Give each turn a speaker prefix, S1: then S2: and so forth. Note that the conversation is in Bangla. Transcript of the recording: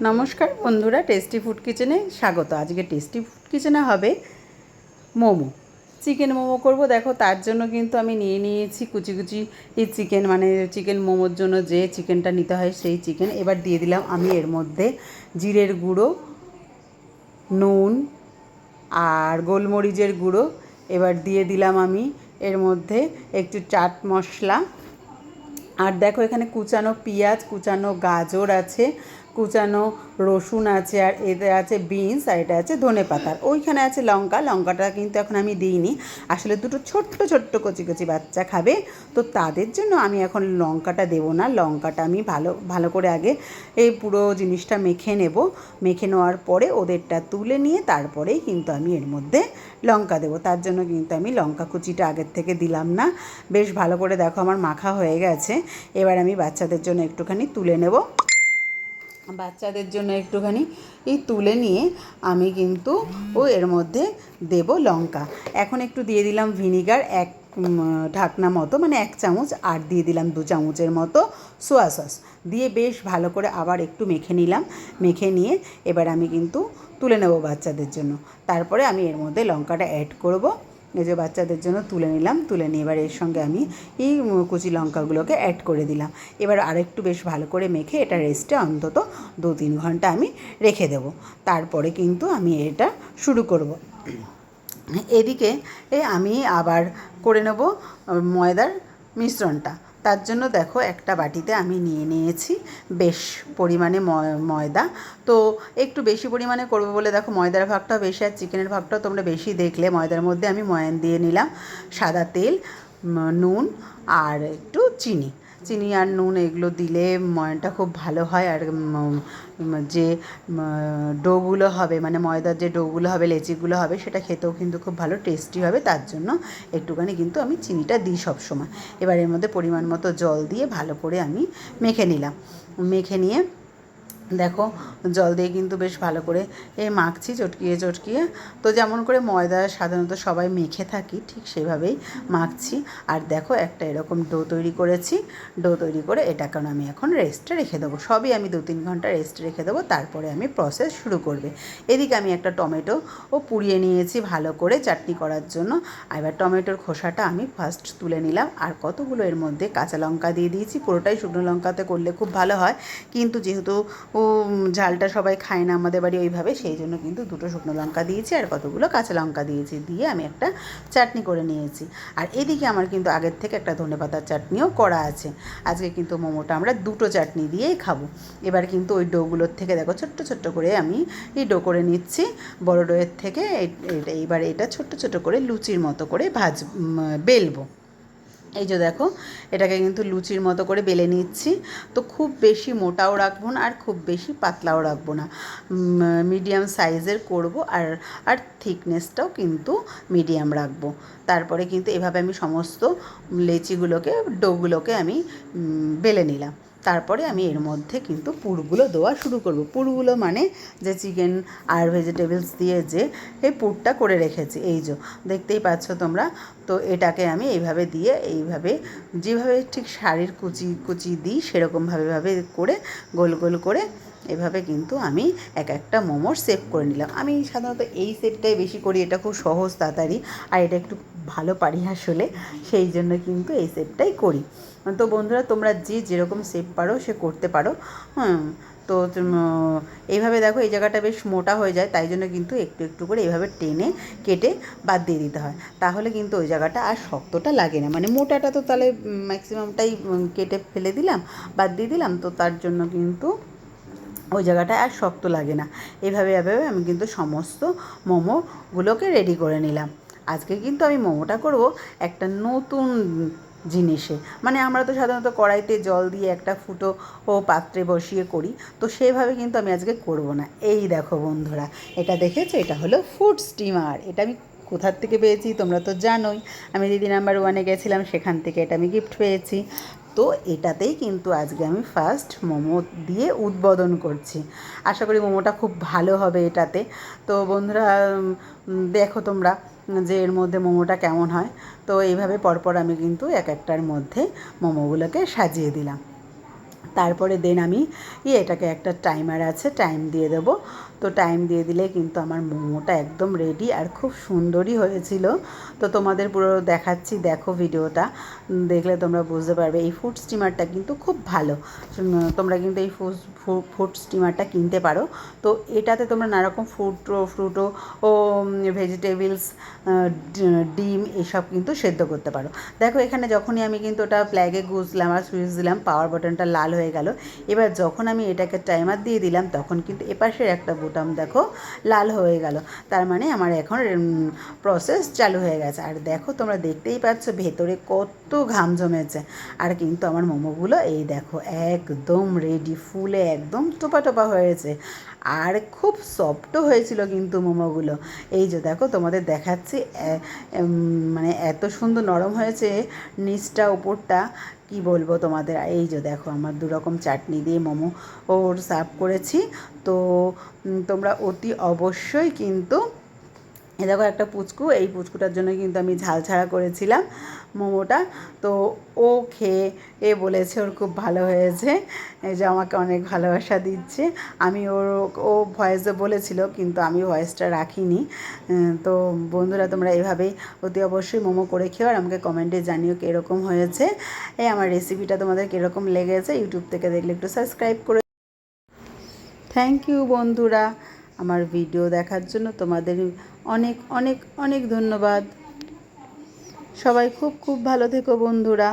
S1: নমস্কার বন্ধুরা, টেস্টি ফুড কিচেনে স্বাগত। আজকে টেস্টি ফুড কিচেনে হবে মোমো, চিকেন মোমো করব। দেখো, তার জন্য কিন্তু আমি নিয়ে নিয়েছি কুচি কুচি চিকেন, মানে চিকেন মোমোর জন্য যে চিকেনটা নিতে হয় সেই চিকেন। এবার দিয়ে দিলাম আমি এর মধ্যে জিরের গুঁড়ো, নুন আর গোলমরিচের গুঁড়ো। এবার দিয়ে দিলাম আমি এর মধ্যে একটু চাট মশলা। আর দেখো, এখানে কুচানো পেঁয়াজ, কুচানো গাজর আছে, কুচানো রসুন আছে, আর এতে আছে বিনস, আর এটা আছে ধনেপাতা। ওইখানে আছে লঙ্কা। লঙ্কাটা কিন্তু এখন আমি দিইনি, আসলে দুটো ছোট্ট ছোট্ট কচি কচি বাচ্চা খাবে, তো তাদের জন্য আমি এখন লঙ্কাটা দেবো না। লঙ্কাটা আমি ভালো ভালো করে আগে এই পুরো জিনিসটা মেখে নেব। মেখে নেওয়ার পরে ওদেরটা তুলে নিয়ে তারপরেই কিন্তু আমি এর মধ্যে লঙ্কা দেবো। তার জন্য কিন্তু আমি লঙ্কা কুচিটা আগের থেকে দিলাম না। বেশ ভালো করে দেখো আমার মাখা হয়ে গেছে। এবার আমি বাচ্চাদের জন্য একটুখানি তুলে নেব। বাচ্চাদের জন্য একটুখানি তুলে নিয়ে আমি কিন্তু এর মধ্যে দেব লঙ্কা। এখন একটু দিয়ে দিলাম ভিনিগার, এক ঢাকনা মতো, মানে 1 চামচ, আর দিয়ে দিলাম 2 চামচের মতো সোয়া সস। দিয়ে বেশ ভালো করে আবার একটু মেখে নিলাম। মেখে নিয়ে এবার আমি কিন্তু তুলে নেব বাচ্চাদের জন্য। তারপরে আমি এর মধ্যে লঙ্কাটা অ্যাড করব। এই যে বাচ্চাদের জন্য তুলে নিলাম। তুলে নিয়ে এবার এর সঙ্গে আমি এই কুচি লঙ্কাগুলোকে অ্যাড করে দিলাম। এবার আরেকটু বেশ ভালো করে মেখে এটা রেস্টে অন্তত 2-3 ঘন্টা আমি রেখে দেবো। তারপরে কিন্তু আমি এটা শুরু করব। এদিকে আমি আবার করে নেব ময়দার মিশ্রণটা। তার জন্য দেখো, একটা বাটিতে আমি নিয়ে নিয়েছি বেশ পরিমাণে ময়দা। তো একটু বেশি পরিমাণে করবো বলে দেখো, ময়দার ভাগটাও বেশি আর চিকেনের ভাগটাও তোমরা বেশি দেখলে। ময়দার মধ্যে আমি ময়ান দিয়ে নিলাম, সাদা তেল, নুন আর একটু চিনি। চিনি আর নুন এগুলো দিলে ময়ানটা খুব ভালো হয়। আর যে ডোগুলো হবে, মানে ময়দার যে ডোগুলো হবে, লেচিগুলো হবে, সেটা খেতেও কিন্তু খুব ভালো টেস্টি হবে। তার জন্য একটুখানি কিন্তু আমি চিনিটা দিই সবসময়। এবার এর মধ্যে পরিমাণ মতো জল দিয়ে ভালো করে আমি মেখে নিলাম। মেখে নিয়ে দেখো, জল দিয়ে কিন্তু বেশ ভালো করে মাখছি চটকিয়ে চটকিয়ে। তো যেমন করে ময়দা সাধারণত সবাই মেখে থাকি, ঠিক সেভাবেই মাখছি। আর দেখো, একটা এরকম ডো তৈরি করেছি। ডো তৈরি করে এটাকে আমি এখন রেস্টে রেখে দেবো। সবই আমি 2-3 ঘন্টা রেস্টে রেখে দেবো, তারপরে আমি প্রসেস শুরু করবে। এদিকে আমি একটা টমেটো পুড়িয়ে নিয়েছি ভালো করে চাটনি করার জন্য। এবার টমেটোর খোসাটা আমি ফার্স্ট তুলে নিলাম, আর কতগুলো এর মধ্যে কাঁচা লঙ্কা দিয়ে দিয়েছি। পুরোটাই শুকনো লঙ্কাতে করলে খুব ভালো হয়, কিন্তু যেহেতু ঝালটা সবাই খায় না আমাদের বাড়ি ওইভাবে, সেই জন্য কিন্তু 2টো শুকনো লঙ্কা দিয়েছি আর কতগুলো কাঁচা লঙ্কা দিয়েছি। দিয়ে আমি একটা চাটনি করে নিয়েছি। আর এদিকে আমার কিন্তু আগের থেকে একটা ধনেপাতার চাটনিও করা আছে। আজকে কিন্তু মোমোটা আমরা 2টো চাটনি দিয়েই খাবো। এবার কিন্তু ওই ডোগুলোর থেকে দেখো ছোট্ট ছোট্ট করে আমি ডো করে নিচ্ছি বড় ডোয়ের থেকে। এইবার এটা ছোট্ট ছোট্ট করে লুচির মতো করে বেলবো। এই যে দেখো, এটাকে কিন্তু লুচির মতো করে বেলে নিচ্ছি। তো খুব বেশি মোটাও রাখবো না আর খুব বেশি পাতলাও রাখবো না, মিডিয়াম সাইজের করব। আর থিকনেসটাও কিন্তু মিডিয়াম রাখবো। তারপরে কিন্তু এভাবে আমি সমস্ত লেচিগুলোকে, ডোগুলোকে আমি বেলে নিলাম। তারপরে আমি এর মধ্যে কিন্তু পুরগুলো দেওয়া শুরু করব। পুরগুলো মানে যে চিকেন আর ভেজিটেবলস দিয়ে যে এই পুরটা করে রেখেছি, এই যে দেখতেই পাচ্ছ তোমরা। তো এটাকে আমি এইভাবে দিয়ে, এইভাবে যেভাবে ঠিক শাড়ির কুচি কুচি দিই সেরকমভাবে করে গোল গোল করে এভাবে কিন্তু আমি এক একটা মোমোর শেপ করে নিলাম। আমি সাধারণত এই শেপটাই বেশি করি, এটা খুব সহজ, তাড়াতাড়ি, আর এটা একটু ভালো পারি আসলে, সেই জন্য কিন্তু এই শেপটাই করি। তো বন্ধুরা, তোমরা যে যেরকম শেপ পারো সে করতে পারো। তো এইভাবে দেখো, এই জায়গাটা বেশ মোটা হয়ে যায়, তাই জন্য কিন্তু একটু একটু করে এইভাবে টেনে কেটে বাদ দিয়ে দিতে হয়। তাহলে কিন্তু ওই জায়গাটা আর শক্তটা লাগে না। মানে মোটাটা তো তাহলে ম্যাক্সিমামটাই কেটে ফেলে দিলাম, বাদ দিয়ে দিলাম, তো তার জন্য কিন্তু ওই জায়গাটা আর শক্ত লাগে না। এভাবে আমি কিন্তু সমস্ত মোমোগুলোকে রেডি করে নিলাম। আজকে কিন্তু আমি মোমোটা করব একটা নতুন জিনিসে। মানে আমরা তো সাধারণত কড়াইতে জল দিয়ে একটা ফুটো পাত্রে বসিয়ে করি, তো সেভাবে কিন্তু আমি আজকে করব না। এই দেখো বন্ধুরা, এটা দেখেছো, এটা হলো ফুড স্টিমার। এটা আমি কোথার থেকে পেয়েছি তোমরা তো জানোই, আমি দিদি নাম্বার 1-এ গেছিলাম, সেখান থেকে এটা আমি গিফট পেয়েছি। তো এটাতেই কিন্তু আজকে আমি ফার্স্ট মোমো দিয়ে উদ্বোধন করছি। আশা করি মোমোটা খুব ভালো হবে এটাতে। তো বন্ধুরা, দেখো তোমরা যে এর মধ্যে মোমোটা কেমন হয়। তো এইভাবে পরপর আমি কিন্তু এক একটার মধ্যে মোমোগুলোকে সাজিয়ে দিলাম। তারপরে দেন আমি এটাকে একটা টাইমার আছে, টাইম দিয়ে দেবো। তো টাইম দিয়ে দিলে কিন্তু আমার মোমোটা একদম রেডি আর খুব সুন্দরই হয়েছিল। তো তোমাদের পুরো দেখাচ্ছি, দেখো ভিডিওটা, দেখলে তোমরা বুঝতে পারবে। এই ফুড স্টিমারটা কিন্তু খুব ভালো, তোমরা কিন্তু এই ফুড স্টিমারটা কিনতে পারো। তো এটাতে তোমরা নানারকম ফ্রুটও ও ভেজিটেবলস, ডিম এসব কিন্তু সেদ্ধ করতে পারো। দেখো এখানে যখনই আমি কিন্তু ওটা প্লাগে গুজলাম আর সুইচ দিলাম, পাওয়ার বাটনটা লাল হয়ে গেল। এবার যখন আমি এটাকে টাইমার দিয়ে দিলাম তখন কিন্তু এপাশের একটা বোতাম দেখো লাল হয়ে গেল, তার মানে আমার এখন প্রসেস চালু হয়ে গেছে। আর দেখো তোমরা দেখতেই পাচ্ছ ভেতরে কত ঘাম জমেছে। আর কিন্তু আমার মোমোগুলো এই দেখো একদম রেডি, ফুলে একদম টোপা টোপা হয়েছে আর খুব সফটও হয়েছিল কিন্তু মোমোগুলো। এই যে দেখো তোমাদের দেখাচ্ছি, মানে এত সুন্দর নরম হয়েছে নিচটা উপরটা, কি বলবো তোমাদের। এই যে দেখো আমার দুরকম চাটনি দিয়ে মোমো ওর সার্ভ করেছি। তো তোমরা অতি অবশ্যই কিন্তু, এ দেখো একটা পুচকু, এই পুচকুটার জন্য কিন্তু আমি ঝাল ছাড়া করেছিলাম মোমোটা। তো ও খেয়ে বলেছে ওর খুব ভালো হয়েছে, এই যে আমাকে অনেক ভালোবাসা দিচ্ছে। আমি ও ভয়েসে বলেছিল কিন্তু আমি ভয়েসটা রাখিনি। তো বন্ধুরা তোমরা এভাবেই অতি অবশ্যই মোমো করে খেও আর আমাকে কমেন্টে জানিও কীরকম হয়েছে। আমার রেসিপিটা তোমাদের কীরকম লেগেছে। ইউটিউব থেকে দেখলে একটু সাবস্ক্রাইব করে। থ্যাংক ইউ বন্ধুরা, আমার ভিডিও দেখার জন্য তোমাদের অনেক অনেক অনেক ধন্যবাদ। সবাই খুব খুব ভালো থেকো বন্ধুরা।